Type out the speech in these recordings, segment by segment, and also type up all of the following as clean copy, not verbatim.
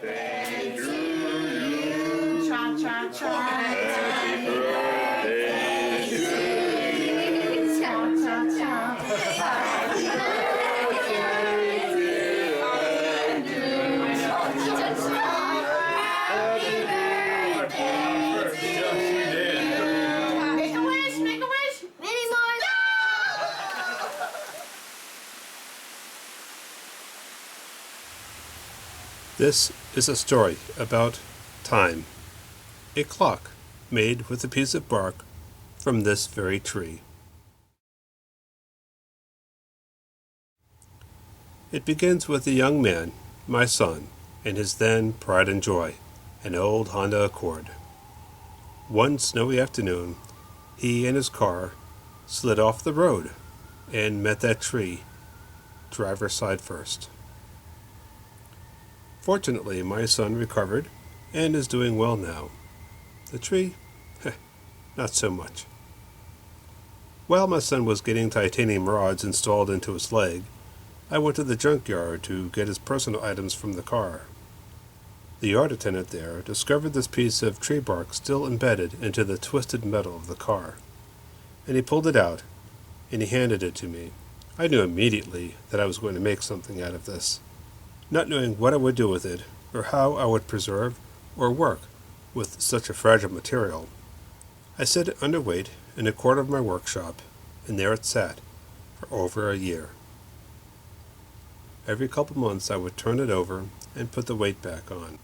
birthday to you. Cha cha cha. Happy birthday to you. Cha cha cha. Happy birthday, dear Andrew. Cha cha cha. Happy birthday to you. Make a wish, make a wish. Many more. This is a story about time. A clock made with a piece of bark from this very tree. It begins with a young man, my son, and his then pride and joy, an old Honda Accord. One snowy afternoon, he and his car slid off the road and met that tree, driver's side first. Fortunately, my son recovered and is doing well now. The tree? Not so much. While my son was getting titanium rods installed into his leg, I went to the junkyard to get his personal items from the car. The yard attendant there discovered this piece of tree bark still embedded into the twisted metal of the car, and he pulled it out, and he handed it to me. I knew immediately that I was going to make something out of this, not knowing what I would do with it, or how I would preserve or work with such a fragile material. I set it under weight in a corner of my workshop, and there it sat for over a year. Every couple months I would turn it over and put the weight back on.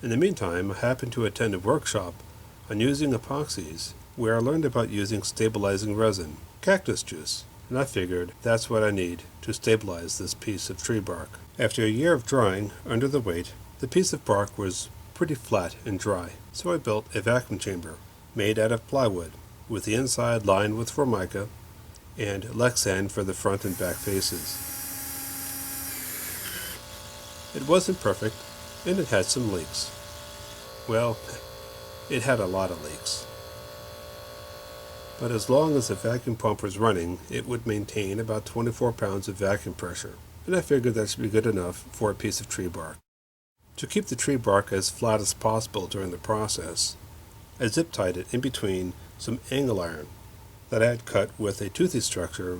In the meantime, I happened to attend a workshop on using epoxies, where I learned about using stabilizing resin, cactus juice, and I figured that's what I need to stabilize this piece of tree bark. After a year of drying under the weight, the piece of bark was pretty flat and dry, so I built a vacuum chamber made out of plywood, with the inside lined with formica and Lexan for the front and back faces. It wasn't perfect, and it had some leaks. Well, it had a lot of leaks. But as long as the vacuum pump was running, it would maintain about 24 pounds of vacuum pressure, and I figured that should be good enough for a piece of tree bark. To keep the tree bark as flat as possible during the process, I zip-tied it in between some angle iron that I had cut with a toothy structure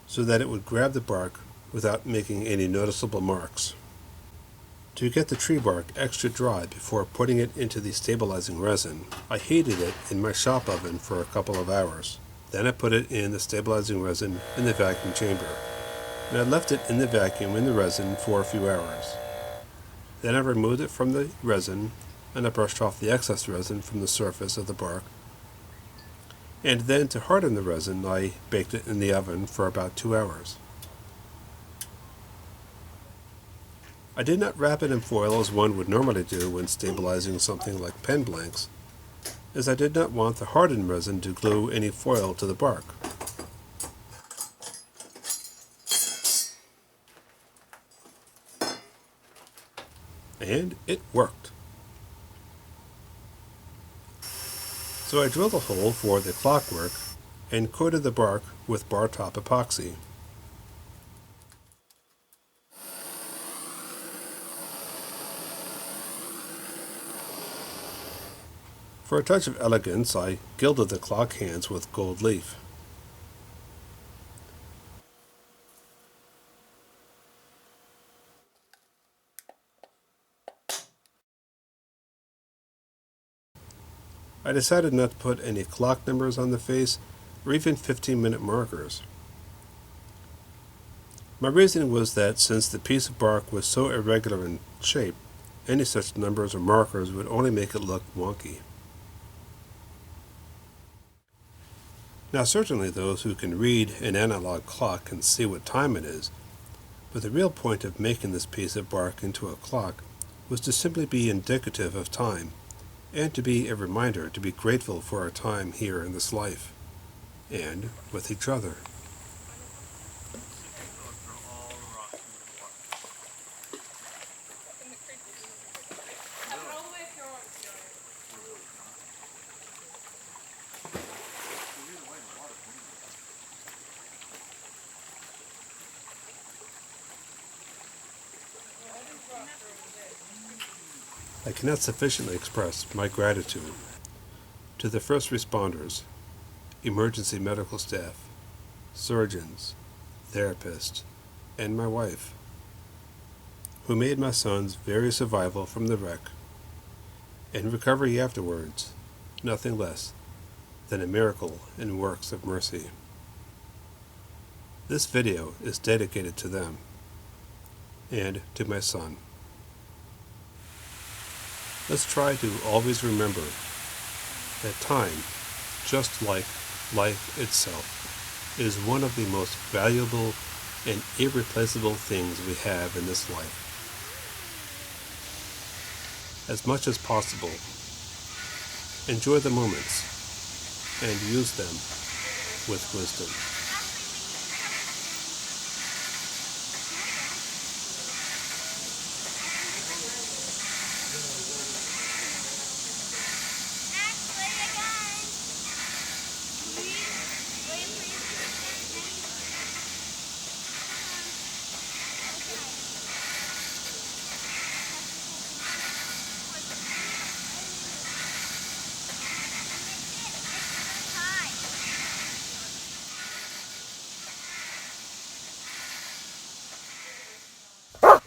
so that it would grab the bark without making any noticeable marks. To get the tree bark extra dry before putting it into the stabilizing resin, I heated it in my shop oven for a couple of hours. Then I put it in the stabilizing resin in the vacuum chamber, and I left it in the vacuum in the resin for a few hours. Then I removed it from the resin, and I brushed off the excess resin from the surface of the bark. And then to harden the resin, I baked it in the oven for about 2 hours. I did not wrap it in foil as one would normally do when stabilizing something like pen blanks, as I did not want the hardened resin to glue any foil to the bark. And it worked. So I drilled a hole for the clockwork and coated the bark with bar top epoxy. For a touch of elegance, I gilded the clock hands with gold leaf. I decided not to put any clock numbers on the face or even 15-minute markers. My reasoning was that since the piece of bark was so irregular in shape, any such numbers or markers would only make it look wonky. Now certainly those who can read an analog clock can see what time it is, but the real point of making this piece of bark into a clock was to simply be indicative of time, and to be a reminder to be grateful for our time here in this life, and with each other. I cannot sufficiently express my gratitude to the first responders, emergency medical staff, surgeons, therapists, and my wife, who made my son's very survival from the wreck and recovery afterwards nothing less than a miracle and works of mercy. This video is dedicated to them and to my son. Let's try to always remember that time, just like life itself, is one of the most valuable and irreplaceable things we have in this life. As much as possible, enjoy the moments and use them with wisdom.